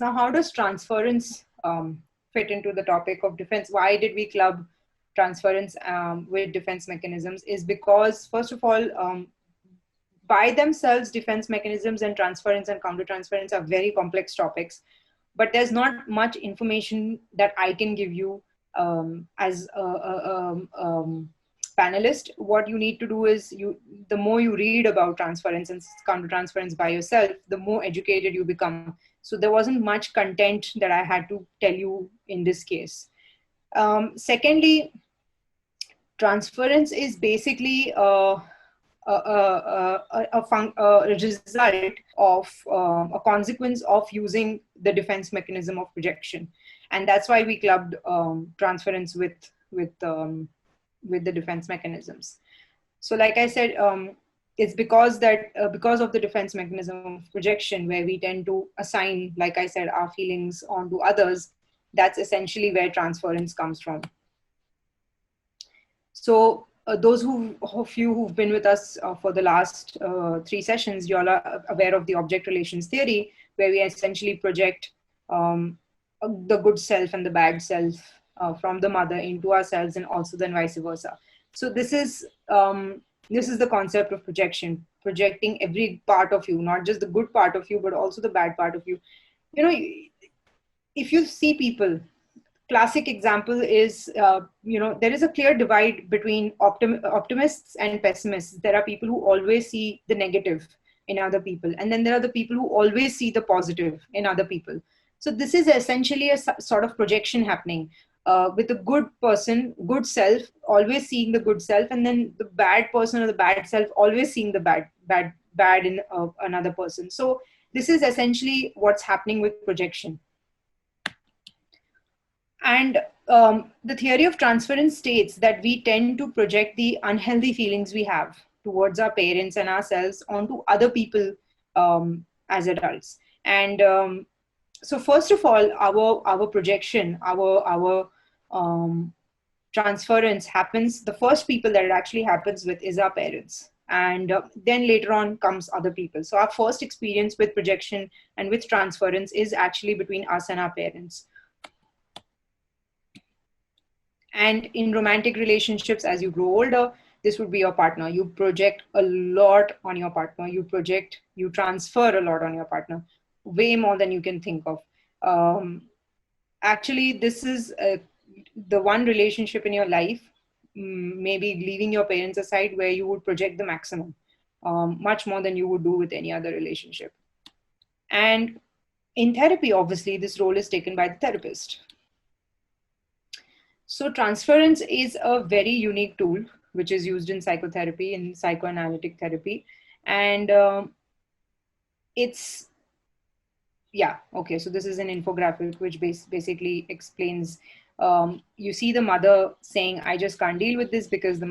Now, how does transference fit into the topic of defense? Why did we club transference with defense mechanisms? Is because, first of all, by themselves, defense mechanisms and transference and countertransference are very complex topics, but there's not much information that I can give you as a panelist. What you need to do is, the more you read about transference and countertransference by yourself, the more educated you become. So there wasn't much content that I had to tell you in this case. Secondly, transference is basically a result of a consequence of using the defense mechanism of projection, and that's why we clubbed transference with the defense mechanisms. So, like I said, it's because of the defense mechanism of projection, where we tend to assign, like I said, our feelings onto others. That's essentially where transference comes from. So those of you who've been with us for the last 3 sessions, you all are aware of the object relations theory, where we essentially project the good self and the bad self from the mother into ourselves, and also then vice versa. So this is the concept of projection, projecting every part of you, not just the good part of you, but also the bad part of you. You know, if you see people, classic example is, there is a clear divide between optimists and pessimists. There are people who always see the negative in other people, and then there are the people who always see the positive in other people. So this is essentially a sort of projection happening with the good person, good self, always seeing the good self, and then the bad person or the bad self always seeing the bad in another person. So this is essentially what's happening with projection. And the theory of transference states that we tend to project the unhealthy feelings we have towards our parents and ourselves onto other people as adults. And so first of all, our projection, our transference happens, the first people that it actually happens with is our parents. And then later on comes other people. So our first experience with projection and with transference is actually between us and our parents. And in romantic relationships, as you grow older, this would be your partner. You project a lot on your partner. You transfer a lot on your partner, way more than you can think of. Actually, this is the one relationship in your life, maybe leaving your parents aside, where you would project the maximum, much more than you would do with any other relationship. And in therapy, obviously, this role is taken by the therapist. So transference is a very unique tool, which is used in psychotherapy, in psychoanalytic therapy. And so this is an infographic which basically explains, you see the mother saying, I just can't deal with this, because the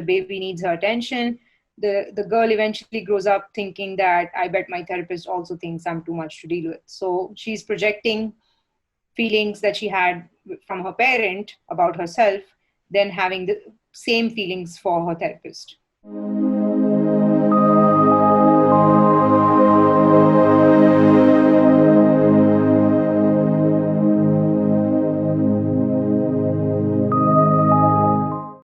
baby needs her attention. The girl eventually grows up thinking that, I bet my therapist also thinks I'm too much to deal with. So she's projecting feelings that she had from her parent about herself, then having the same feelings for her therapist.